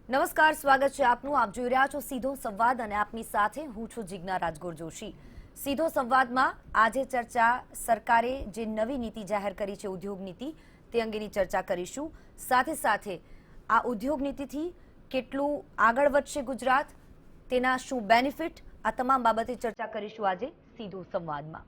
નમસ્કાર, સ્વાગત છે આપનું. આપ જોઈ રહ્યા છો સીધો સંવાદ અને આપની સાથે હું છું જિજ્ઞા રાજગોર જોશી. સીધો સંવાદમાં આજે ચર્ચા સરકારે જે નવી નીતિ જાહેર કરી છે ઉદ્યોગ નીતિ તે અંગેની ચર્ચા કરીશું. સાથે સાથે આ ઉદ્યોગ નીતિથી કેટલું આગળ વધશે ગુજરાત, તેના શું બેનિફિટ, આ તમામ બાબતે ચર્ચા કરીશું આજે સીધો સંવાદમાં.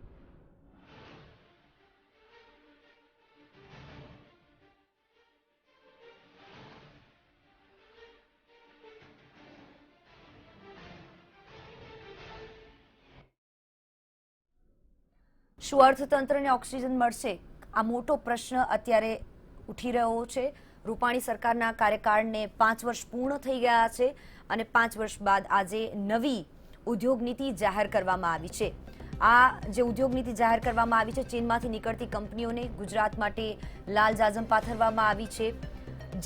શું અર્થતંત્રને ઓક્સિજન મળશે? આ મોટો પ્રશ્ન અત્યારે ઉઠી રહ્યો છે. રૂપાણી સરકારના કાર્યકાળને 5 વર્ષ પૂર્ણ થઈ ગયા છે અને 5 વર્ષ બાદ આજે નવી ઉદ્યોગ નીતિ જાહેર કરવામાં આવી છે. આ જે ઉદ્યોગ નીતિ જાહેર કરવામાં આવી છે, ચીનમાંથી નીકળતી કંપનીઓને ગુજરાત માટે લાલ જાજમ પાથરવામાં આવી છે.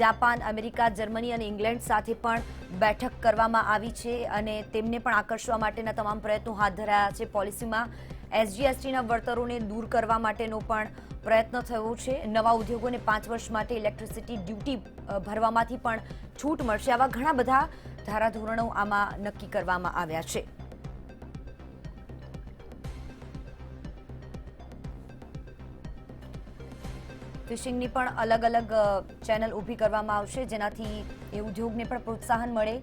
જાપાન, અમેરિકા, જર્મની અને ઇંગ્લેન્ડ સાથે પણ બેઠક કરવામાં આવી છે અને તેમને પણ આકર્ષવા માટેના તમામ પ્રયત્નો હાથ ધરાયા છે. પોલિસીમાં એસજીએસટીના વળતરોને દૂર કરવા માટેનો પણ પ્રયત્ન થયો છે. નવા ઉદ્યોગોને 5 વર્ષ માટે ઇલેક્ટ્રિસિટી ડ્યુટી ભરવામાંથી પણ છૂટ મળશે. આવા ઘણા બધા ધારાધોરણો આમાં નક્કી કરવામાં આવ્યા છે. ફિશિંગની પણ અલગ અલગ ચેનલ ઊભી કરવામાં આવશે, જેનાથી એ ઉદ્યોગને પણ પ્રોત્સાહન મળે.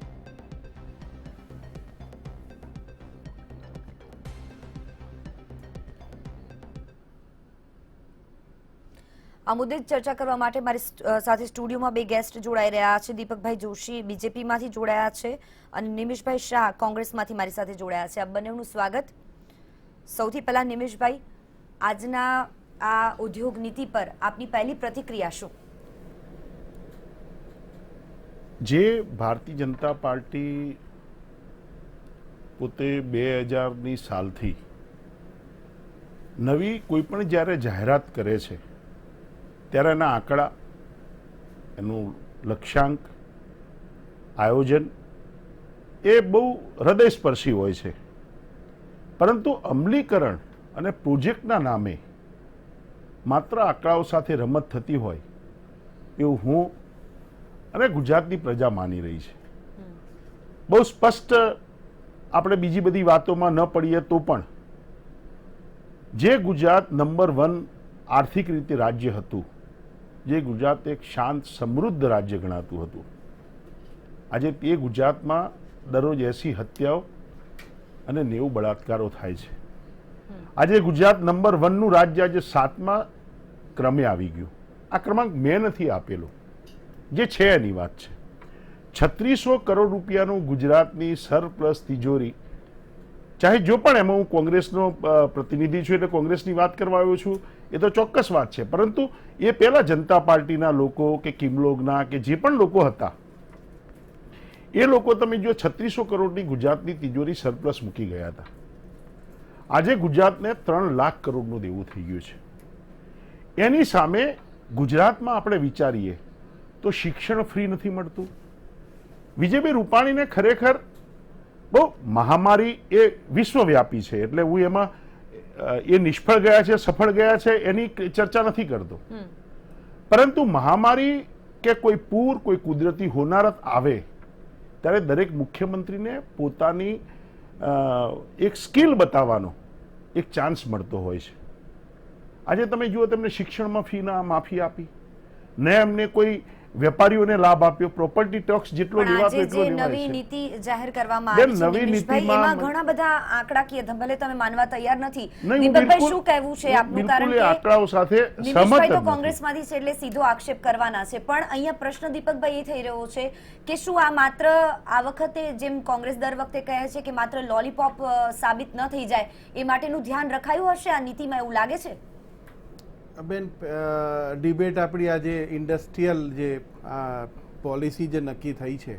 આ મુદ્દે ચર્ચા કરવા માટે મારી સાથે સ્ટુડિયોમાં બે ગેસ્ટ જોડાઈ રહ્યા છે. દીપકભાઈ જોશી બીજેપીમાંથી જોડાયા છે અને નિમિષભાઈ શાહ કોંગ્રેસમાંથી મારી સાથે જોડાયા છે. આ બંનેનું સ્વાગત. સૌથી પહેલા નિમિષભાઈ, આજના આ ઉદ્યોગ નીતિ પર આપની પહેલી પ્રતિક્રિયા શું? જે ભારતીય જનતા પાર્ટી પોતે 2000ની સાલથી નવી કોઈ પણ જ્યારે જાહેરાત કરે છે ત્યારે એના આંકડા, એનું લક્ષ્યાંક, આયોજન એ બહુ હૃદયસ્પર્શી હોય છે, પરંતુ અમલીકરણ અને પ્રોજેક્ટના નામે માત્ર આંકડાઓ સાથે રમત થતી હોય એવું હું અને ગુજરાતની પ્રજા માની રહી છે. બહુ સ્પષ્ટ આપણે બીજી બધી વાતોમાં ન પડીએ તો પણ જે ગુજરાત નંબર 1 આર્થિક રીતે રાજ્ય હતું, જે ગુજરાત એક શાંત સમૃદ્ધ રાજ્ય ગણાતું હતું, આજે તે ગુજરાતમાં દરરોજ 80 હત્યાઓ અને 90 બળાત્કારો થાય છે. આજે ગુજરાત નંબર 1નું રાજ્ય આજે 7મા ક્રમે આવી ગયું. આ ક્રમાંક મેં નથી આપેલો, જે છે એની વાત છે. 3600 કરોડ રૂપિયાનું ગુજરાતની સરપ્લસ તિજોરી, ચાહે જો પણ એમાં હું કોંગ્રેસનો પ્રતિનિધિ છું એટલે કોંગ્રેસની વાત કરવા આવ્યો છું, એ તો ચોક્કસ વાત છે, પરંતુ એ પહેલા જનતા પાર્ટીના લોકો કે કિમલોગના કે જે પણ લોકો હતા એ લોકો તમે જો 3600 કરોડની ગુજરાતની તિજોરી સરપ્લસ મૂકી ગયા હતા. આજે ગુજરાતને 3 લાખ કરોડનું દેવું થઈ ગયું છે. એની સામે ગુજરાતમાં આપણે વિચારીએ તો શિક્ષણ ફ્રી નથી મળતું. વિજયભાઈ રૂપાણીને ખરેખર બહુ મહામારી એ વિશ્વવ્યાપી છે, એટલે હું એમાં એ નિષ્ફળ ગયા છે સફળ ગયા છે એની ચર્ચા નથી કરતો, પરંતુ મહામારી કે કોઈ પૂર, કોઈ કુદરતી હોનારત આવે ત્યારે દરેક મુખ્યમંત્રીને પોતાની એક સ્કિલ બતાવવાનો એક ચાન્સ મળતો હોય છે. આજે તમે જુઓ, તેમને શિક્ષણમાં ફીના માફી આપી, ને એમને કોઈ વેપારીઓને લાભ આપ્યો, પ્રોપર્ટી ટેક્સ જેટલો લેવાતો એટલો લેવાય છે. નવી નીતિ જાહેર કરવામાં આવી છે નિમિષભાઈ, એમાં ઘણા બધા આંકડાકીય, ભલે તમે માનવા તૈયાર નથી. દીપકભાઈ શું કહેવું છે આપનું? કારણ કે આંકડાઓ સાથે નિમિષભાઈ તો કોંગ્રેસમાંથી છે એટલે સીધો આક્ષેપ કરવાના છે, પણ અહીંયા પ્રશ્ન દીપકભાઈ એ થઈ રહ્યો છે કે શું આ માત્ર આ વખતે, જેમ કોંગ્રેસ દર વખતે કહે છે કે માત્ર લોલીપોપ સાબિત ન થઈ જાય એ માટેનું ધ્યાન રખાયું હશે આ નીતિમાં, એવું લાગે છે? બેન, ડિબેટ આપણી આજે ઇન્ડસ્ટ્રીયલ જે પોલિસી જે નક્કી થઈ છે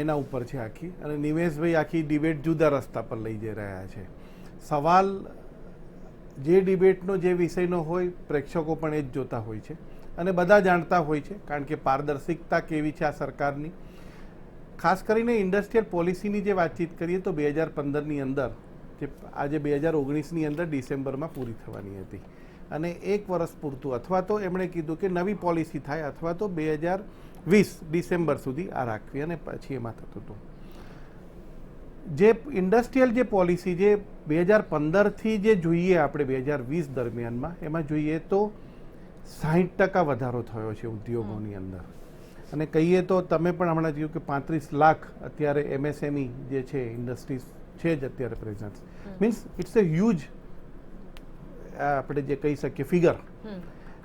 એના ઉપર છે આખી, અને નિમેશભાઈ આખી ડિબેટ જુદા રસ્તા પર લઈ જઈ રહ્યા છે. સવાલ જે ડિબેટનો જે વિષયનો હોય પ્રેક્ષકો પણ એ જ જોતા હોય છે અને બધા જાણતા હોય છે, કારણ કે પારદર્શિકતા કેવી છે આ સરકારની. ખાસ કરીને ઇન્ડસ્ટ્રીયલ પોલિસીની જે વાતચીત કરીએ તો 2015ની અંદર, જે આજે 2019ની અંદર ડિસેમ્બરમાં પૂરી થવાની હતી, અને 1 વર્ષ પૂરતું, અથવા તો એમણે કીધું કે નવી પોલિસી થાય, અથવા તો 20 ડિસેમ્બર સુધી આ રાખવી અને પછી એમાં થતું હતું. જે ઇન્ડસ્ટ્રીયલ જે પોલિસી જે 2015થી જે જોઈએ આપણે 2020 દરમિયાનમાં એમાં જોઈએ તો 60% વધારો થયો છે ઉદ્યોગોની અંદર. અને કહીએ તો તમે પણ હમણાં જોયું કે 35 લાખ અત્યારે MSME જે છે ઇન્ડસ્ટ્રીઝ છે જ અત્યારે present. Means it's a huge આપણે જે કહી શકીએ ફિગર.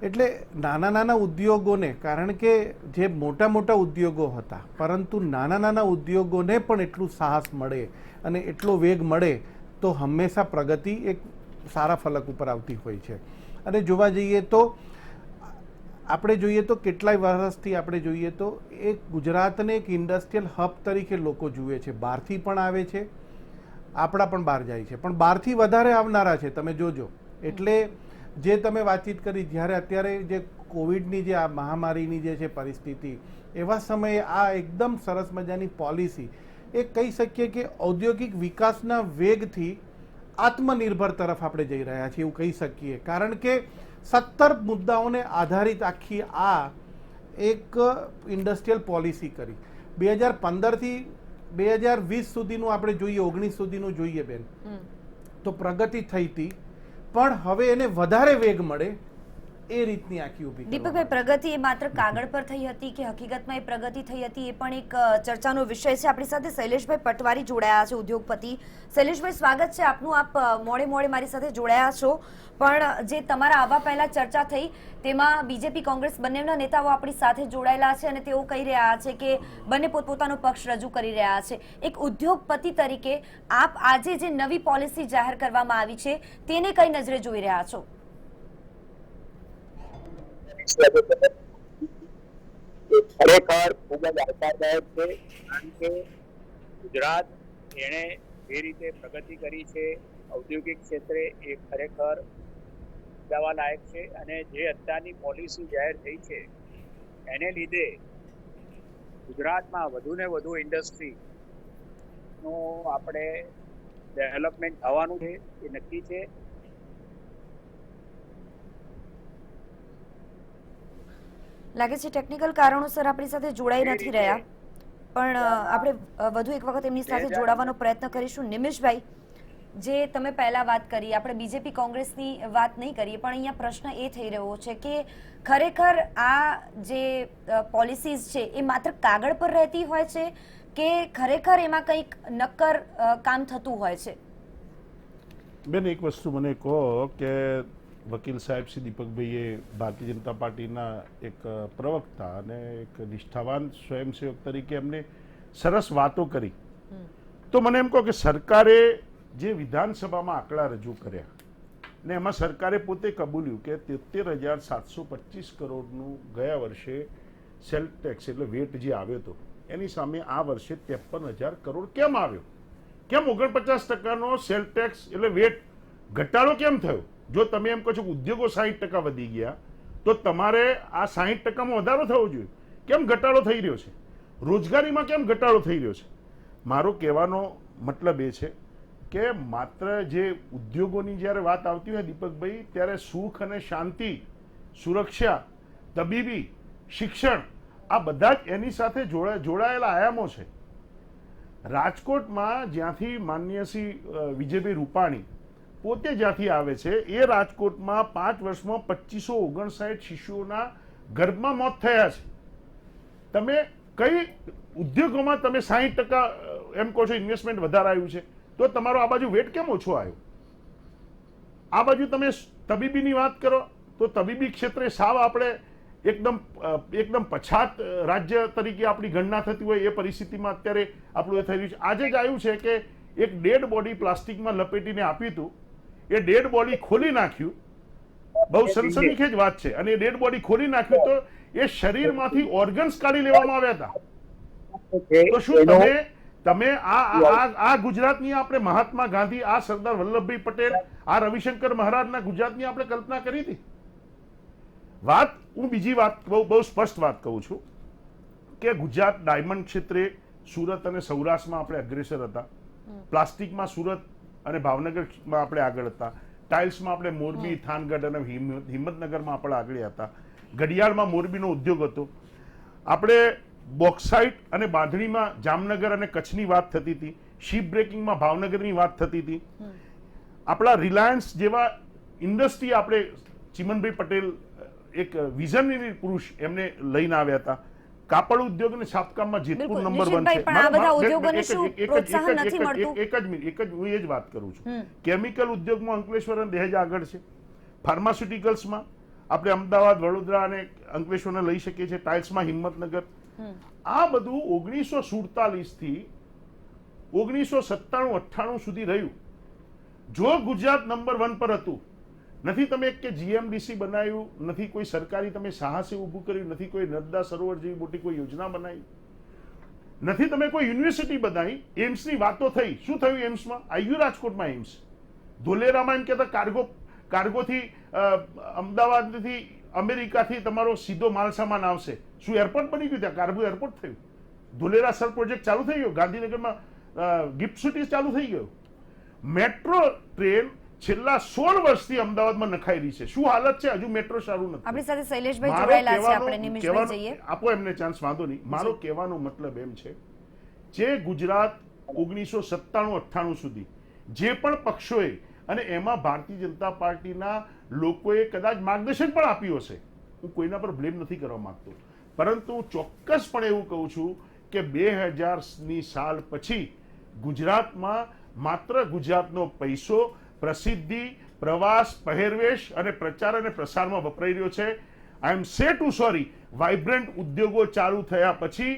એટલે નાના નાના ઉદ્યોગોને, કારણ કે જે મોટા મોટા ઉદ્યોગો હતા પરંતુ નાના નાના ઉદ્યોગોને પણ એટલું સાહસ મળે અને એટલો વેગ મળે તો હંમેશા પ્રગતિ એક સારા ફલક ઉપર આવતી હોય છે. અને જોવા જઈએ તો આપણે જોઈએ તો કેટલાય વર્ષથી આપણે જોઈએ તો એક ગુજરાતને એક ઇન્ડસ્ટ્રીયલ હબ તરીકે લોકો જુએ છે. બહારથી પણ આવે છે, આપણા પણ બહાર જાય છે, પણ બહારથી વધારે આવનારા છે તમે જોજો. એટલે જે તમે વાતચીત કરી, જ્યારે અત્યારે જે કોવિડની જે આ મહામારીની જે છે પરિસ્થિતિ, એવા સમયે આ એકદમ સરસ મજાની પોલિસી એ કહી શકીએ કે ઔદ્યોગિક વિકાસના વેગથી આત્મનિર્ભર તરફ આપણે જઈ રહ્યા છીએ એવું કહી શકીએ. કારણ કે 17 મુદ્દાઓને આધારિત આખી આ એક ઇન્ડસ્ટ્રીયલ પોલિસી કરી. 2015થી 2020 સુધીનું આપણે જોઈએ, 19 સુધીનું જોઈએ બેન, તો પ્રગતિ થઈ હતી, પણ હવે એને વધારે વેગ મળે એ રીતની આખી ઊભી. દીપકભાઈ, પ્રગતિ એ માત્ર કાગળ પર થઈ હતી કે હકીકતમાં એ પ્રગતિ થઈ હતી, એ પણ એક ચર્ચાનો વિષય છે. આપણી સાથે શૈલેષભાઈ પટવારી જોડાયા છે, ઉદ્યોગપતિ. શૈલેષભાઈ, સ્વાગત છે આપનું. આપ મોડે મોડે મારી સાથે જોડાયા છો, પણ જે તમારા આવવા પહેલા ચર્ચા થઈ તેમાં બીજેપી કોંગ્રેસ બંનેના નેતાઓ આપણી સાથે જોડાયેલા છે અને તેઓ કહી રહ્યા છે કે બંને પોતપોતાનો પક્ષ રજૂ કરી રહ્યા છે. એક ઉદ્યોગપતિ તરીકે આપ આજે જે નવી પોલિસી જાહેર કરવામાં આવી છે તેને કઈ નજરે જોઈ રહ્યા છો? ખરેખર ખૂબ જ આવકારદાયક છે, કારણ કે ગુજરાત એણે જે રીતે પ્રગતિ કરી છે ઔદ્યોગિક ક્ષેત્રે એ ખરેખર દાવા લાયક છે. અને જે અત્યારની પોલિસી જાહેર થઈ છે એને લીધે ગુજરાતમાં વધુ ને વધુ ઇન્ડસ્ટ્રીનું આપણે ડેવલપમેન્ટ થવાનું છે એ નક્કી છે. લાગે છે ટેકનિકલ કારણોસર આપણી સાથે જોડાઈ નથી રહ્યા, પણ આપણે વધુ એક વખત એમની સાથે જોડાવાનો પ્રયત્ન કરીશું. નિમિષભાઈ, જે તમે પહેલા વાત કરી, આપણે બીજેપી કોંગ્રેસની વાત નહીં કરીએ, પણ અહીંયા પ્રશ્ન એ થઈ રહ્યો છે કે ખરેખર આ જે પોલિસીઝ છે એ માત્ર કાગળ પર રહેતી હોય છે કે ખરેખર એમાં કંઈક નક્કર કામ થતું હોય છે? બેન, એક વસ્તુ મને કહો કે વકીલ સાહેબ શ્રી દીપકભાઈએ ભારતીય જનતા પાર્ટીના એક પ્રવક્તા અને એક નિષ્ઠાવાન સ્વયંસેવક તરીકે એમને સરસ વાતો કરી, તો મને એમ કહો કે સરકારે જે વિધાનસભામાં આંકડા રજૂ કર્યા ને એમાં સરકારે પોતે કબૂલ્યું કે 73,725 કરોડનું ગયા વર્ષે સેલ્ફ ટેક્સ એટલે વેટ જે આવ્યો હતો એની સામે આ વર્ષે 53,000 કરોડ કેમ આવ્યો? કેમ 49% સેલ્ફ ટેક્સ એટલે વેટ ઘટાડો કેમ થયો? જો તમે એમ કહો છો કે ઉદ્યોગો 60% વધી ગયા તો તમારે આ 60%માં વધારો થવો જોઈએ. કેમ ઘટાડો થઈ રહ્યો છે? રોજગારીમાં કેમ ઘટાડો થઈ રહ્યો છે? મારો કહેવાનો મતલબ એ છે કે માત્ર જે ઉદ્યોગોની જ્યારે વાત આવતી હોય દીપકભાઈ, ત્યારે સુખ અને શાંતિ, સુરક્ષા, તબીબી, શિક્ષણ આ બધા જ એની સાથે જોડાયેલા આયામો છે. રાજકોટમાં જ્યાંથી માનનીય શ્રી વિજયભાઈ રૂપાણી પોતે જ્યાંથી આવે છે એ રાજકોટમાં 5 વર્ષમાં 2559 શિશુઓના ગર્ભમાં મોત થયા છે. તમે કઈ ઉદ્યોગોમાં તમે 60% એમ કહો છો ઇન્વેસ્ટમેન્ટ વધારે આવ્યું છે, તો તમારો આ બાજુ વેટ કેમ ઓછો આવ્યો? આ બાજુ તમે તબીબીની વાત કરો તો તબીબી ક્ષેત્રે સાવ આપણે એકદમ પછાત રાજ્ય તરીકે આપણી ગણના થતી હોય એ પરિસ્થિતિમાં અત્યારે આપણું એ થઈ રહ્યું છે. આજે જ આવ્યું છે કે એક ડેડ બોડી પ્લાસ્ટિકમાં લપેટીને આપ્યું હતું, એ ડેડ બોડી ખોલી નાખ્યું, બહુ સનસનીખેજ વાત છે, અને એ ડેડ બોડી ખોલી નાખ્યું તો એ શરીરમાંથી ઓર્ગન્સ કાઢી લેવામાં આવ્યા હતા. તો શું તમે આ ગુજરાતની આપણે મહાત્મા ગાંધી, આ સરદાર વલ્લભભાઈ પટેલ, આ રવિશંકર મહારાજના ગુજરાતની આપણે કલ્પના કરી હતી? વાત હું બીજી વાત બહુ સ્પષ્ટ વાત કહું છું કે ગુજરાત ડાયમંડ ક્ષેત્રે સુરત અને સૌરાષ્ટ્રમાં આપણે અગ્રેસર હતા. પ્લાસ્ટિકમાં સુરત અને ભાવનગરમાં આપણે આગળ હતા. ટાઇલ્સમાં આપણે મોરબી, થાનગઢ અને હિંમતનગરમાં આપણે આગળ હતા. ઘડિયાળમાં મોરબીનો ઉદ્યોગ હતો. આપણે બોક્સાઇટ અને બાંધણીમાં જામનગર અને કચ્છની વાત થતી હતી, શિપ બ્રેકિંગમાં ભાવનગરની વાત થતી હતી. આપણા રિલાયન્સ જેવા ઇન્ડસ્ટ્રી આપણે ચિમનભાઈ પટેલ એક વિઝનરી પુરુષ એમને લઈને આવ્યા હતા. કાપડ ઉદ્યોગ અને છાપકામમાં જેતપુર બિલકુલ. નંબર 1 નિશિતભાઈ, છે. પણ આ બધા મારો- ઉદ્યોગોને એક જ- શું એક જ- પ્રોત્સાહન એક જ- નથી એક જ- મળતું? એક જ મિનિટ, હું એ જ વાત કરું છું. કેમિકલ ઉદ્યોગમાં અંકલેશ્વર અને દહેજ આગળ છે. ફાર્માસ્યુટિકલ્સમાં આપણે અમદાવાદ, વડોદરા અને અંકલેશ્વરને લઈ શકીએ છીએ. ટાઇલ્સમાં હિંમતનગર. આ બધું 1947 થી 1997-98 સુધી રહ્યું. જો ગુજરાત નંબર 1 પર હતું, નથી તમે એક કે જીએમડીસી બનાવ્યું, નથી કોઈ સરકારી તમે સાહસે ઊભું કર્યું, નથી કોઈ નર્મદા સરોવર જેવી મોટી કોઈ યોજના બનાવી, નથી તમે કોઈ યુનિવર્સિટી બનાવી. એમ્સની વાતો થઈ, શું થયું એમ્સમાં? આવ્યું રાજકોટમાં એમ્સ. ધોલેરામાં એમ કહેતા કાર્ગોથી અમદાવાદથી અમેરિકાથી તમારો સીધો માલસામાન આવશે. શું એરપોર્ટ બની ગયું? ત્યાં કાર્ગો એરપોર્ટ થયું. ધોલેરા સર પ્રોજેક્ટ ચાલુ થઈ ગયો. ગાંધીનગરમાં ગિફ્ટ સિટી ચાલુ થઈ ગયો. મેટ્રો ટ્રેન છેલ્લા 16 વર્ષથી અમદાવાદમાં નખાઈ રહી છે. શું હાલત છે? હજુ મેટ્રો સારું નથી. આપણી સાથે શૈલેષભાઈ મારો જોડાયેલા છે, કહેવાનો- આપણે નિમિષભાઈ કહેવાનો- જઈએ. આપો એમને ચાન્સ, વાંધો નહીં. મારો કહેવાનો મતલબ એમ છે, જે ગુજરાત 1997-98 સુધી જે પણ પક્ષોએ અને એમાં ભારતીય જનતા પાર્ટીના લોકોએ કદાચ માર્ગદર્શન પણ આપ્યું હશે, હું કોઈના પર બ્લેમ નથી કરવા માંગતો, પરંતુ હું ચોક્કસપણે એવું કહું છું કે 2000ની સાલ પછી ગુજરાતમાં માત્ર ગુજરાતનો પૈસો પ્રસિદ્ધિ, પ્રવાસ, પહેરવેશ અને પ્રચાર અને પ્રસારમાં વપરાઈ રહ્યો છે. આઈ એમ સે ટુ સોરી, વાઇબ્રન્ટ ઉદ્યોગો ચાલુ થયા પછી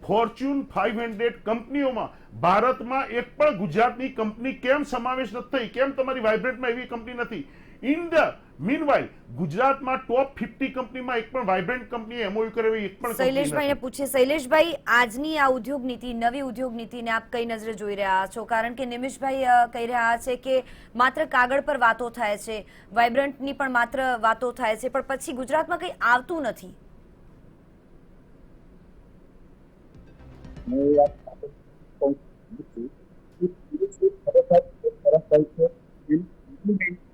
ફોર્ચ્યુન 500 કંપનીઓમાં ભારતમાં એક પણ ગુજરાતની કંપની કેમ સમાવેશ નથી થઈ? કેમ તમારી વાઇબ્રન્ટમાં એવી કંપની નથી? ઇન ધ મીનવાઇલ ગુજરાતમાં ટોપ 50 કંપનીમાં એક પણ વાઇબ્રન્ટ કંપનીએ એમઓયુ કરેલી એક પણ કંપની શૈલેષભાઈને નથી. પૂછીએ. શૈલેષભાઈ, આજની આ ઉદ્યોગ નીતિ, નવી ઉદ્યોગ નીતિને આપ કઈ નજરે જોઈ રહ્યા છો? કારણ કે નિમિષભાઈ કહી રહ્યા છે કે માત્ર કાગળ પર વાતો થાય છે, વાઇબ્રન્ટની પણ માત્ર વાતો થાય છે, પણ પછી ગુજરાતમાં કંઈ આવતું નથી. હું એ વાત સાથે કહું છું કે પોલીસી ખરેખર એક તરફ હોય છે, ઇમ્પ્લિમેન્ટેશન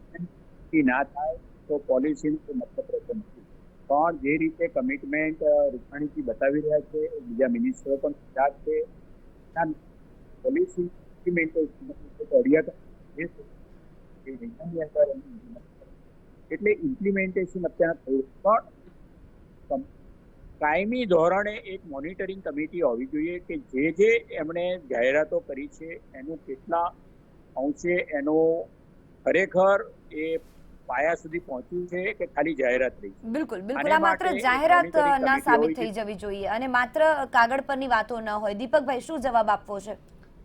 ના થાય તો પોલિસીનો કોઈ મતલબ રહેતો નથી. પણ જે રીતે કમિટમેન્ટ રૂપાણીજી બતાવી રહ્યા છે, બીજા મિનિસ્ટરો પણ ગુજરાત છે, પોલિસી ઇમ્પ્લિમેન્ટેશન એટલે ઇમ્પ્લિમેન્ટેશન અત્યારે થયું. પણ કાયમી ધોરણે એક મોનિટરિંગ કમિટી હોવી જોઈએ કે જે એમણે જાહેરાતો કરી છે એનું કેટલા અંશે એનો ખરેખર એ પાયા સુધી પહોંચ્યું છે કે ખાલી જાહેરાત રહી છે. બિલકુલ બિલકુલ. આને આ માત્ર માટે એક જાહેરાત monitoring ના committee સાબિત હોવી થઈ જવી જોઈએ અને માત્ર કાગળ પરની વાતો ન હોય. દીપકભાઈ, શું જવાબ આપવો છે?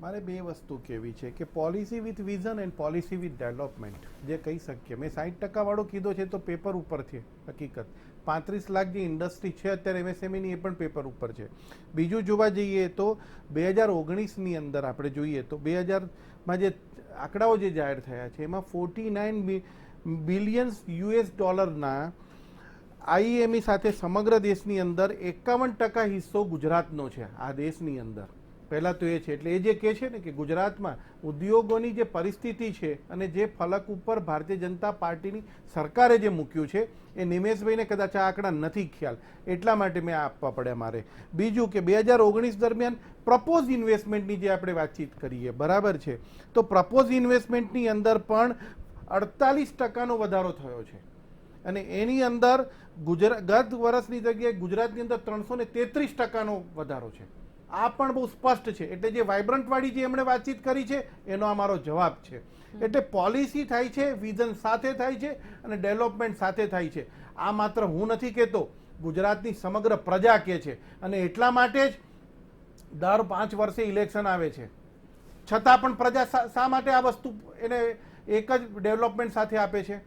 મારે બે વસ્તુ કહેવી છે કે policy with vision and policy with development જે કહી શકીએ. મેં 60% વાળો કીધો છે તો પેપર ઉપર છે હકીકત. 35 લાખ જે ઇન્ડસ્ટ્રી છે અત્યારે MSMEની એ પણ પેપર ઉપર છે. બીજું જોવા જઈએ તો 2019ની અંદર આપણે જોઈએ તો 2000માં જે આંકડાઓ જે જાહેર થયા છે એમાં 49 બિલિયન US આઈએમઈ સાથે સમગ્ર દેશની અંદર 51% હિસ્સો ગુજરાતનો છે. આ દેશની અંદર પહેલા તો એ છે. એટલે એ જે કહે છે ને કે ગુજરાતમાં ઉદ્યોગોની જે પરિસ્થિતિ છે અને જે ફલક ઉપર ભારતીય જનતા પાર્ટીની સરકારે જે મૂક્યું છે એ નિમેશભાઈને કદાચ આ આંકડા નથી ખ્યાલ, એટલા માટે મેં આપવા પડ્યા મારે. બીજું કે 2019 દરમિયાન પ્રપોઝ ઇન્વેસ્ટમેન્ટની જે આપણે વાતચીત કરીએ, બરાબર છે, તો પ્રપોઝ ઇન્વેસ્ટમેન્ટની અંદર પણ 48%નો વધારો થયો છે અને એની અંદર ગત વર્ષની જગ્યાએ ગુજરાતની અંદર 333%નો વધારો છે. આ પણ બહુ સ્પષ્ટ છે. એટલે જે વાઇબ્રન્ટ વાળી જે એમણે વાતચીત કરી છે એનો આ મારો જવાબ છે. એટલે પોલિસી થાય છે, વિઝન સાથે થાય છે અને ડેવલપમેન્ટ સાથે થાય છે. આ માત્ર હું નથી કહેતો, ગુજરાતની સમગ્ર પ્રજા કહે છે. અને એટલા માટે જ દર 5 વર્ષે ઇલેક્શન આવે છે, છતાં પણ પ્રજા શા માટે આ વસ્તુ એને એક જ ડેવલપમેન્ટ સાથે આપે છે?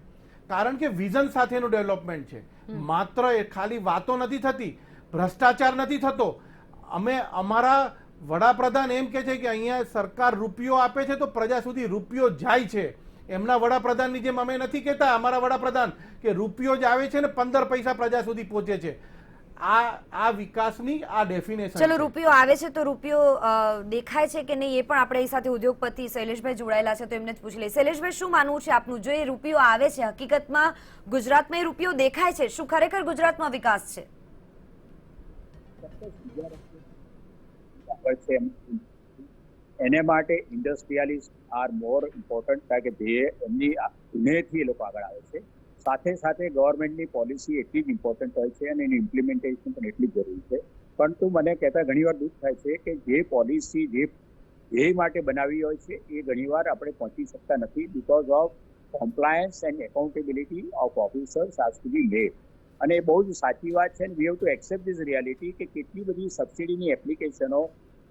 કારણ કે વિઝન સાથેનું ડેવલપમેન્ટ છે. માત્ર ખાલી વાતો નથી થતી, ભ્રષ્ટાચાર નથી થતો. અમે અમારા વડાપ્રધાન એમ કે છે કે અહીંયા સરકાર રૂપિયો આપે છે તો પ્રજા સુધી રૂપિયો જાય છે. એમના વડાપ્રધાનની જેમ અમે નથી કહેતા અમારા વડાપ્રધાન કે રૂપિયો જ આવે છે ને 15 પૈસા પ્રજા સુધી પહોંચે છે. આ વિકાસની આ ડેફિનેશન. ચલો, રૂપિયો આવે છે તો રૂપિયો દેખાય છે કે નહીં એ પણ આપણે સાથે ઉદ્યોગપતિ શૈલેષભાઈ જોડાયેલા છે તો એમને જ પૂછી લઈએ. શૈલેષભાઈ, શું માનવું છે આપનું? જો એ રૂપિયો આવે છે, હકીકતમાં ગુજરાતમાં એ રૂપિયો દેખાય છે, શું ખરેખર ગુજરાતમાં વિકાસ છે? ચોક્કસ બીજા રસ્તે આગળ છે એને માટે ઇન્ડસ્ટ્રીયાલિસ્ટ આર મોર ઇમ્પોર્ટન્ટ, કારણ કે જે એમની પુણેથી એ લોકો આગળ આવે છે. સાથે સાથે ગવર્મેન્ટની પોલિસી એટલી જ ઇમ્પોર્ટન્ટ હોય છે અને એની ઇમ્પ્લિમેન્ટેશન પણ એટલી જ જરૂરી છે. પરંતુ મને કહેતા ઘણીવાર દુઃખ થાય છે કે જે પોલિસી જે ધ્યેય માટે બનાવી હોય છે એ ઘણીવાર આપણે પહોંચી શકતા નથી, because of compliance and accountability of officers as to be late. અને એ બહુ જ સાચી વાત છે, we have to accept this reality કે કેટલી બધી સબસિડીની એપ્લિકેશનો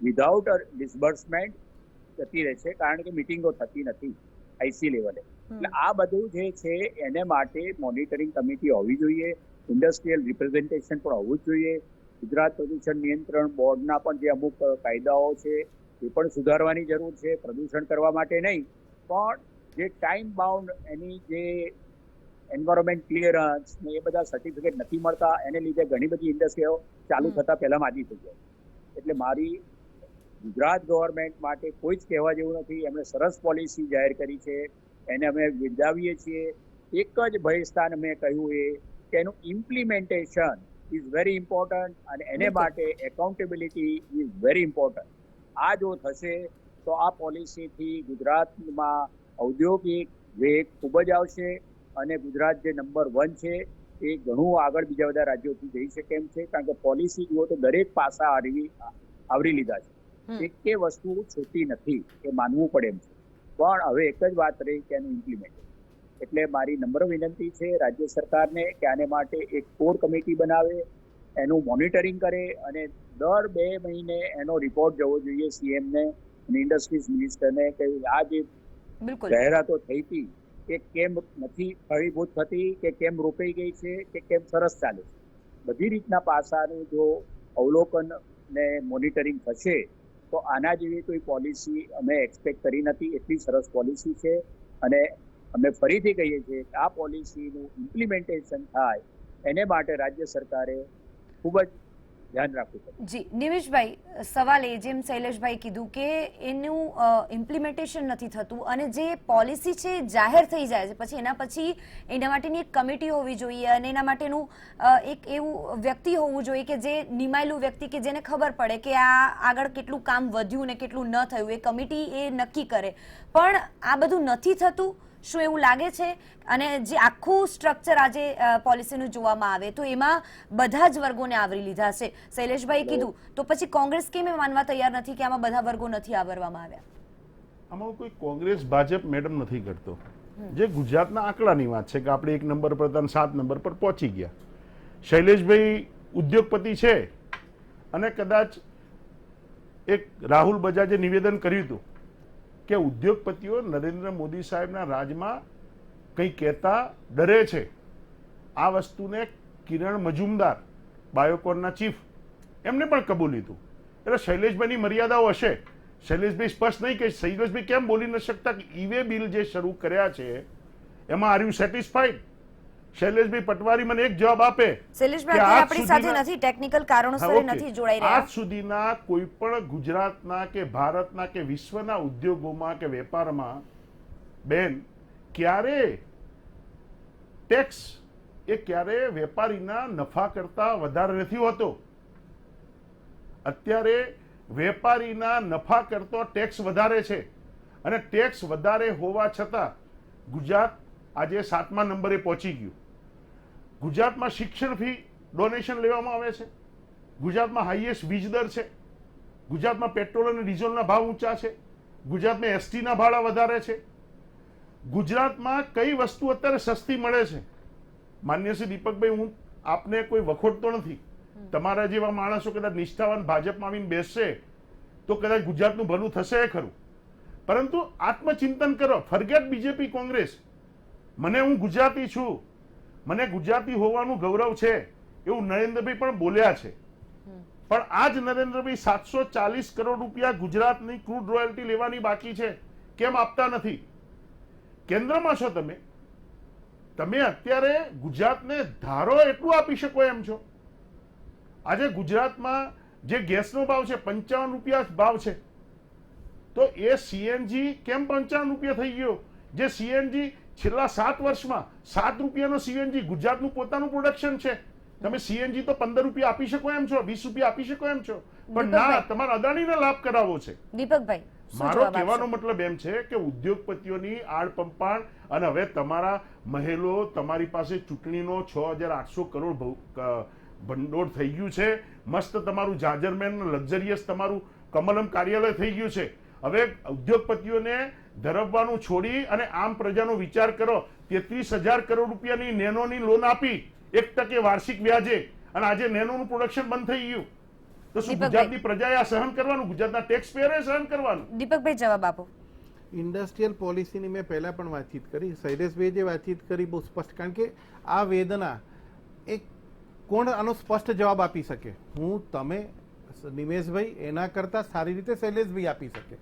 વિધાઉટ ડિસબર્સમેન્ટ જતી રહે છે, કારણ કે મિટિંગો થતી નથી આઈસી લેવલે. એટલે આ બધું જે છે એને માટે મોનિટરિંગ કમિટી હોવી જોઈએ, ઇન્ડસ્ટ્રીયલ રિપ્રેઝન્ટેશન પણ હોવું જ જોઈએ. ગુજરાત પ્રદૂષણ નિયંત્રણ બોર્ડના પણ જે અમુક કાયદાઓ છે એ પણ સુધારવાની જરૂર છે, પ્રદૂષણ કરવા માટે નહીં પણ જે ટાઈમ બાઉન્ડ એની જે એન્વાયરમેન્ટ ક્લિયરન્સ ને એ બધા સર્ટિફિકેટ નથી મળતા, એને લીધે ઘણી બધી ઇન્ડસ્ટ્રીઓ ચાલુ થતા પહેલા માજી થઈ જાય. એટલે મારી ગુજરાત ગવર્મેન્ટ માટે કોઈ જ કહેવા જેવું નથી. એમણે સરસ પોલિસી જાહેર કરી છે, એને અમે બિરદાવીએ છીએ. એક જ ભયસ્થાન મેં કહ્યું એ કે એનું ઇમ્પ્લિમેન્ટેશન ઇઝ વેરી ઇમ્પોર્ટન્ટ અને એને માટે એકાઉન્ટેબિલિટી ઇઝ વેરી ઇમ્પોર્ટન્ટ. આ જો થશે તો આ પોલિસીથી ગુજરાતમાં ઔદ્યોગિક વેગ ખૂબ જ આવશે અને ગુજરાત જે નંબર 1 છે એ ઘણું આગળ બીજા બધા રાજ્યોથી જઈ શકે એમ છે, કારણ કે પોલિસી જુઓ તો દરેક પાસા આવરી લીધા છે. એક વસ્તુ છોટી નથી, એ માનવું પડે એમ છે. પણ હવે એક જ વાત રહી કે એનું ઇમ્પ્લિમેન્ટેશન. એટલે મારી નમ્ર વિનંતી છે રાજ્ય સરકારને કે આને માટે એક કોર કમિટી બનાવે, એનું મોનિટરિંગ કરે અને દર 2 મહિને એનો રિપોર્ટ જવો જોઈએ સીએમને અને ઇન્ડસ્ટ્રીઝ મિનિસ્ટરને કે આ જે જાહેરાતો થઈ હતી એ કેમ નથી ફળીભૂત થતી, કે કેમ રોકાઈ ગઈ છે, કે કેમ સરસ ચાલે છે. બધી રીતના પાસાનું જો અવલોકન ને મોનિટરિંગ થશે તો આના જેવી કોઈ પોલિસી અમે એક્સપેક્ટ કરી નથી. એટલી સરસ પોલિસી છે અને અમે ફરીથી કહીએ છીએ કે આ પોલિસીનું ઇમ્પ્લિમેન્ટેશન થાય એને માટે રાજ્ય સરકારે ખૂબ જ ધ્યાન રાખવું પડે. જી નિમિષભાઈ, સવાલ એ જેમ શૈલેષભાઈ કીધું કે એનું ઇમ્પ્લિમેન્ટેશન નથી થતું અને જે પોલિસી છે જાહેર થઈ જાય છે પછી એના માટેની એક કમિટી હોવી જોઈએ અને એના માટેનું એક એવું વ્યક્તિ હોવું જોઈએ કે જે નિમાયેલું વ્યક્તિ કે જેને ખબર પડે કે આ આગળ કેટલું કામ વધ્યું ને કેટલું ન થયું, એ કમિટી એ નક્કી કરે. પણ આ બધું નથી થતું. શું એવું લાગે છે? અને જે આખું સ્ટ્રક્ચર આજે પોલિસીનું જોવામાં આવે તો એમાં બધા જ વર્ગોને આવરી લીધા છે. શૈલેષભાઈ કીધું તો પછી કોંગ્રેસ કેમ માનવા તૈયાર નથી કે આમાં બધા વર્ગો નથી આવરવામાં આવ્યા? આમાં કોઈ કોંગ્રેસ ભાજપ મેડમ નથી કરતો. જે ગુજરાતના આંકડાની વાત છે કે આપણે 1 નંબર પર 7 નંબર પર પહોંચી ગયા. શૈલેષભાઈ ઉદ્યોગપતિ છે અને કદાચ એક રાહુલ બજાજે નિવેદન કર્યું હતું કે ઉદ્યોગપતિઓ નરેન્દ્ર મોદી સાહેબના રાજમાં કંઈ કહેતા ડરે છે. આ વસ્તુને કિરણ મજુમદાર બાયોકોનના ચીફ એમને પણ કબૂલ લીધું. એટલે શૈલેષભાઈની મર્યાદાઓ હશે. શૈલેષભાઈ સ્પષ્ટ નહીં કે શૈલેષભાઈ કેમ બોલી ન શકતા કે ઈ-વે બિલ જે શરૂ કર્યા છે એમાં આર યુ સેટિસ્ફાઈડ? શૈલેષભાઈ પટવારી મને એક જવાબ આપે. શૈલેષભાઈ આપણી સાથે નથી, ટેકનિકલ કારણોસર નથી જોડાઈ રહ્યા. આજ સુધીના કોઈ પણ ગુજરાતના કે ભારતના કે વિશ્વના ઉદ્યોગોમાં કે વેપારમાં બેન ક્યારે ટેક્સ એ ક્યારે વેપારીના નફા કરતા વધારે નથી હોતો. અત્યારે વેપારીના નફા કરતો ટેક્સ વધારે છે અને ટેક્સ વધારે હોવા છતાં ગુજરાત આજે 7મા નંબરે પહોંચી ગયું. ગુજરાતમાં શિક્ષણ ફી ડોનેશન લેવામાં આવે છે. ગુજરાતમાં હાઈએસ્ટ વીજ દર છે. ગુજરાતમાં પેટ્રોલ અને ડીઝલના ભાવ ઊંચા છે. ગુજરાતમાં એસટીના ભાડા વધારે છે. ગુજરાતમાં કઈ વસ્તુ અત્યારે સસ્તી મળે છે? માન્ય શ્રી દીપકભાઈ, હું આપને કોઈ વખોડતો નથી. તમારા જેવા માણસો કદાચ નિષ્ઠાવાન ભાજપમાં આવીને બેસશે તો કદાચ ગુજરાતનું ભલું થશે ખરું, પરંતુ આત્મચિંતન કરો. Forget BJP Congress. હું ગુજરાતી છું, મને ગુજરાતી હોવાનું ગૌરવ છે એવું નરેન્દ્રભાઈ પણ બોલ્યા છે. પણ આજ નરેન્દ્રભાઈ 740 કરોડ રૂપિયા ગુજરાતની ક્રૂડ રોયલ્ટી લેવાની બાકી છે. કેમ આપતા નથી? કેન્દ્રમાં છો તમે અત્યારે ગુજરાતને ધારો એટલું આપી શકો એમ છો. આજે ગુજરાતમાં જે ગેસનો ભાવ છે 55 રૂપિયા ભાવ છે, તો એ સીએનજી કેમ 55 રૂપિયા થઈ ગયો? જે સીએનજી છેલ્લા 7 વર્ષમાં 7 રૂપિયાનો સીએનજી ગુજરાતનું પોતાનું પ્રોડક્શન છે તમે સીએનજી તો 15 રૂપિયા આપી શકો એમ છો, 20 રૂપિયા આપી શકો એમ છો, પણ ના, દીપકભાઈ. તમારે અદાણીને લાભ કરાવવો છે. દીપકભાઈ શું મારો જવાબ કહેવાનો આપશો? મતલબ એમ છે કે ઉદ્યોગપતિઓની આડ પંપાણ અને હવે તમારા મહેલો, તમારી પાસે ચૂંટણીનો 6,800 કરોડ ભંડોળ થઈ ગયું છે, મસ્ત તમારું જાજરમેન લક્ઝરિયસ તમારું કમલમ કાર્યાલય થઈ ગયું છે. હવે ઉદ્યોગપતિઓને ધરવવાનું છોડી અને આમ પ્રજાનો વિચાર કરો. 33,000 કરોડ રૂપિયાની નેનોની લોન આપી 1% વાર્ષિક વ્યાજે, અને આજે નેનોનું પ્રોડક્શન બંધ થઈ ગયું, તો શું દીપકભાઈ. ગુજરાતની પ્રજાએ આ સહન કરવાનું? ગુજરાતના ટેક્સ પેયરે સહન કરવાનું? દીપકભાઈ જવાબ આપો. ઇન્ડસ્ટ્રીયલ પોલિસીની મેં પહેલા પણ વાતચીત કરી, શૈલેષભાઈએ જે વાતચીત કરી બહુ સ્પષ્ટ, કારણ કે આ વેદના એક કોણ આનો સ્પષ્ટ જવાબ આપી શકે? હું, તમે, નિમેશભાઈ, એના કરતાં સારી રીતે શૈલેષભાઈ આપી શકે.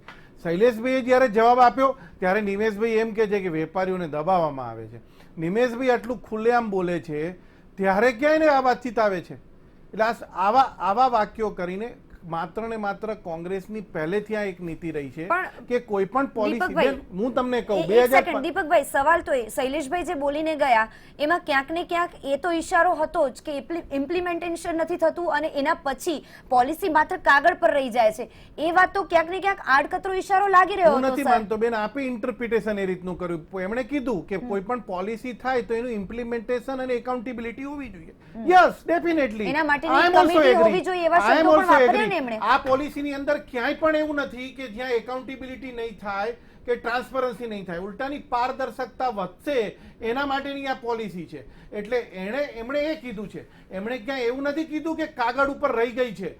શૈલેષભાઈએ જ્યારે જવાબ આપ્યો ત્યારે નિમેશભાઈ એમ કહે છે કે વેપારીઓને દબાવવામાં આવે છે. નિમેશભાઈ આટલું ખુલ્લેઆમ બોલે છે ત્યારે ક્યાંય ને આ વાતચીત આવે છે. એટલે આવા વાક્યો કરીને માત્ર ને માત્ર કોંગ્રેસની પહેલેથી આ એક નીતિ રહી છે પણ કે કોઈ પણ પોલિસી, દીપકભાઈ, હું તમને કહું, એક સેકન્ડ દીપકભાઈ, સવાલ તો એ શૈલેષભાઈ જે બોલીને ગયા એમાં ક્યાંક ને ક્યાંક એ તો ઈશારો હતો જ કે ઇમ્પ્લિમેન્ટેશન નથી થતું અને એના પછી પોલિસી માત્ર કાગળ પર રહી જાય છે. એ વાત તો ક્યાંક ને ક્યાંક આડકતરો ઈશારો લાગી રહ્યો હું હતો નથી સર. માનતો બેન, આપે ઇન્ટરપ્રિટેશન એ રીતનું કર્યું. એમણે કીધું કે કોઈ પણ પોલિસી થાય તો એનું ઇમ્પ્લિમેન્ટેશન અને એકાઉન્ટેબિલિટી હોવી જોઈએ. Yes, definitely. એના માટેની કમિટી હોવી જોઈએ એવા શબ્દો પણ વાપર્યા ને એમણે. આ પોલિસીની અંદર ક્યાંય પણ એવું નથી કે જ્યાં એકાઉન્ટેબિલિટી નહીં થાય કે ટ્રાન્સપરન્સી નહીં થાય. ઉલટાની પારદર્શકતા વધશે એના માટેની આ પોલિસી છે. એટલે એમણે એ કીધું છે. એમણે ક્યાંય એવું નથી કીધું કે કાગળ ઉપર રહી ગઈ છે.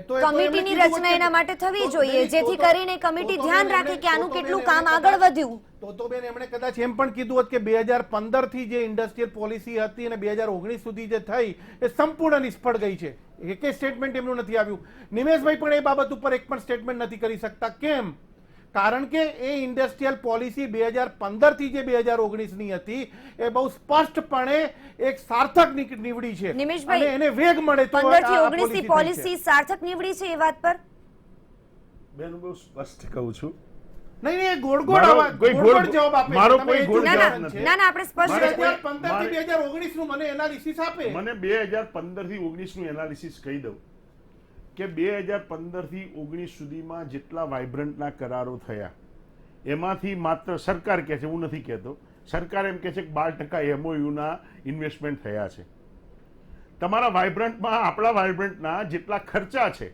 કમિટીની રચના એના માટે થવી જોઈએ જેથી કરીને કમિટી ધ્યાન રાખે કે આનું કેટલું કામ આગળ વધ્યું. તો બેન એમણે કદાચ એમ પણ કીધું હોત કે 2015 થી જે ઇન્ડસ્ટ્રીયલ પોલિસી હતી અને 2019 સુધી જે થઈ એ સંપૂર્ણ નિષ્ફળ ગઈ છે. એકે સ્ટેટમેન્ટ એમનું નથી આવ્યું. નિમેશભાઈ પણ એ બાબત ઉપર એક પણ સ્ટેટમેન્ટ નથી કરી શકતા. કેમ? કારણ કે એ ઇન્ડસ્ટ્રીયલ પોલિસી 2015 થી જે 2019 ની હતી એ બહુ સ્પષ્ટપણે એક સાર્થક નીવડી છે નિમેશભાઈ, અને એને વેગ મળે તો 15 થી આ 19 ની પોલિસી સાર્થક નીવડી છે એ વાત પર બેન બહુ સ્પષ્ટ કહું છું. નહીં, મારો ગોળગોળ કોઈ ગોળગોળ જવાબ આપે. મારો તમે કોઈ એ ગોળ જ જવાબ જવાબ નથી. છે. ના ના આપણે સ્પષ્ટ 2015 થી 2019 નું મને એનાલિસિસ આપે. મને 2015 થી 19 નું એનાલિસિસ કહી દઉં કે 2015 થી 19 સુધીમાં જેટલા વાઇબ્રન્ટના કરારો થયા એમાંથી માત્ર સરકાર કહે છે, હું નથી કહેતો, સરકાર એમ કહે છે કે 12% MOU ના ઇન્વેસ્ટમેન્ટ થયા છે. તમારા વાઇબ્રન્ટમાં, આપણા વાઇબ્રન્ટના જેટલા ખર્ચા છે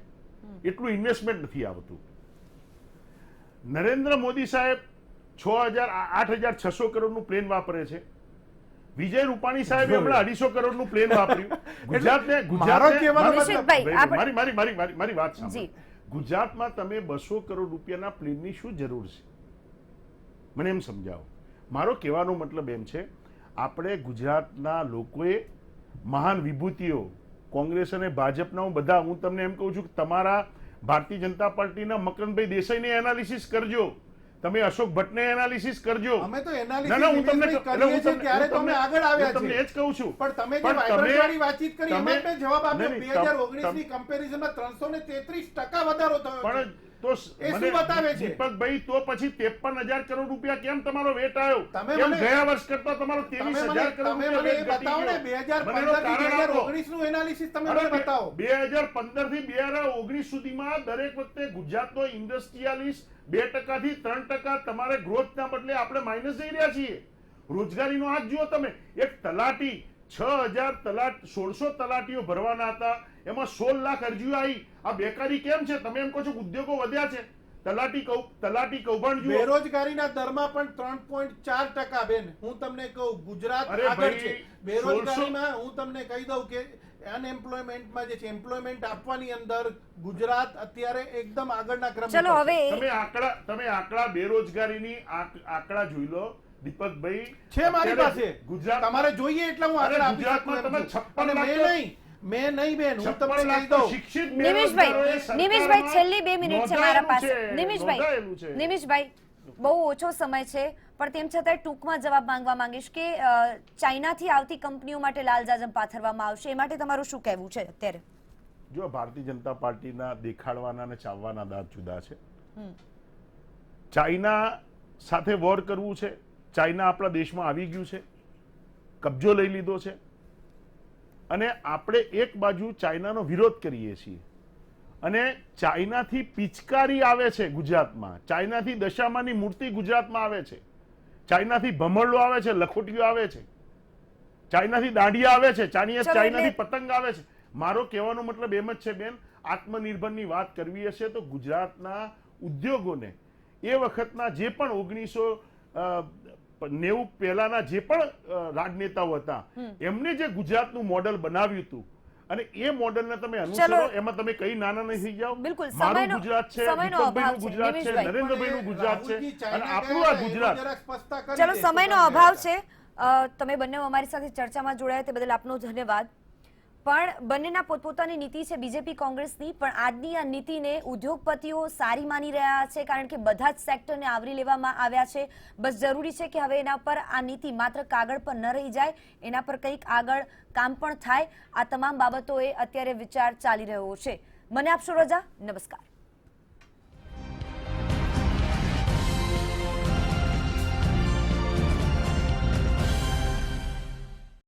એટલું ઇન્વેસ્ટમેન્ટ નથી આવતું. નરેન્દ્ર મોદી સાહેબ 8,600 કરોડનું પ્લેન વાપરે છે. વિજય રૂપાણી સાહેબ હમણાં 250 કરોડનું પ્લેન વાપર્યું. મારી વાત સાંભળો. ગુજરાતમાં તમે 200 કરોડ રૂપિયાના પ્લેનની શું જરૂર છે? મને એમ સમજાવો. મારો કહેવાનો મતલબ એમ છે, આપણે ગુજરાતના લોકોએ મહાન વિભૂતિઓ, કોંગ્રેસ અને ભાજપના બધા, હું તમને એમ કહું છું કે તમારા ભારતીય જનતા પાર્ટીના મકરંદભાઈ દેસાઈને એનાલિસિસ કરજો, તમે અશોક ભટ્ટને એનાલિસિસ કરજો. અમે તો એનાલિસિસ કરીએ છીએ ત્યારે તમે આગળ આવ્યા છે. તમને એ જ કહું છું. પણ તમે જે વાઇબ્રન્ટ વાળી વાતચીત કરી એમાં મેં જવાબ આપ્યો. 2019 ની કમ્પેરિઝનમાં 333% વધારો થયો છે. તો એ શું બતાવે છે? દીપકભાઈ, તો પછી 53,000 કરોડ રૂપિયા કેમ તમારો વેટ આવ્યો? તમે કેમ મને ગયા વર્ષ કરતા તમારો 23,000 કરોડ તમે મને એ બતાવો ને 2015 થી 2019 નું એનાલિસિસ તમે મને બતાવો. 2015 થી 2019 સુધીમાં દરેક વખતે ગુજરાતનો ઇન્ડસ્ટ્રીયાલિસ્ટ 2% થી 3% તમારે ગ્રોથના બદલે આપણે માઇનસ જઈ રહ્યા છીએ. રોજગારીનો આજ જુઓ તમે, એક તલાટી 1600 તલાટીઓ ભરવાના હતા, એમાં 16 લાખ અરજીઓ આવી. આ બેકારી કેમ છે? તમે એમ કહો છો કે ઉદ્યોગો વધ્યા છે. તલાટી કૌભાંડ જુઓ. બેરોજગારીના દરમાં પણ 3.4%. બેન હું તમને કહું, ગુજરાત આગળ છે બેરોજગારીમાં. હું તમને કહી દઉં કે અનએમ્પ્લોયમેન્ટમાં જે છે, એમ્પ્લોયમેન્ટ આપવાની અંદર ગુજરાત અત્યારે એકદમ આગળના ક્રમે. ચલો હવે તમે આંકડા બેરોજગારીની આંકડા જોઈ લો દીપકભાઈ. છે મારી પાસે. ગુજરાત તમારે જોઈએ એટલે હું આગળ આપી શકું. તમે 56 મેં નહીં બેન, હું તમને કહી દઉં. શિક્ષિત નિમેશભાઈ છેલ્લી 2 મિનિટ છે મારા પાસે. નિમેશભાઈ બહુ ઓછો સમય છે પણ તેમ છતાં ટૂંકમાં જવાબ માંગવા માંગીશ કે ચાઇનાથી આવતી કંપનીઓ માટે લાલ જાજમ પાથરવામાં આવશે, એ માટે તમારું શું કહેવું છે અત્યારે? જો ભારતીય જનતા પાર્ટીના દેખાડવાના અને ચાવવાના દાંત જુદા છે. ચાઇના સાથે વોર કરવું છે. ચાઇના આપણા દેશમાં આવી ગયું છે, કબજો લઈ લીધો છે. અને આપણે એક બાજુ ચાઇનાનો વિરોધ કરીએ છીએ અને ચાઇનાથી પિચકારી આવે છે ગુજરાતમાં, ચાઇનાથી દશામાની મૂર્તિ ગુજરાતમાં આવે છે, ચાઇનાથી ભમરડો આવે છે, લખોટીઓ આવે છે, ચાઇનાથી દાંડિયા આવે છે, ચાઇનાથી પતંગ આવે છે. મારો કહેવાનો મતલબ એમ જ છે બેન, આત્મનિર્ભરની વાત કરવી હશે તો ગુજરાતના ઉદ્યોગોને એ વખતના જે પણ 1990 પહેલાના જે પણ રાજનેતાઓ હતા એમને જે ગુજરાતનું મોડલ બનાવ્યું હતું અને એ મોડલને તમે અનુસરો, એમાં તમે કઈ નાના નહીં થઈ જાઓ. બિલકુલ, મારું ગુજરાત છે, દીપકભાઈનું ગુજરાત છે, નરેન્દ્રભાઈનું ગુજરાત છે અને આપણું આ ગુજરાત. ચલો, સમયનો અભાવ છે. તમે બંને અમારી સાથે ચર્ચામાં જોડાયા તે બદલ આપનો ધન્યવાદ. પણ બંનેના પોતપોતાની નીતિ છે, બીજેપી કોંગ્રેસની, પણ આજની આ નીતિને ઉદ્યોગપતિઓ સારી માની રહ્યા છે કારણ કે બધા જ સેક્ટરને આવરી લેવામાં આવ્યા છે. બસ જરૂરી છે કે હવે એના પર આ નીતિ માત્ર કાગળ પર ન રહી જાય, એના પર કંઈક આગળ કામ પણ થાય. આ તમામ બાબતોએ અત્યારે વિચાર ચાલી રહ્યો છે. મને આપશો રજા. નમસ્કાર.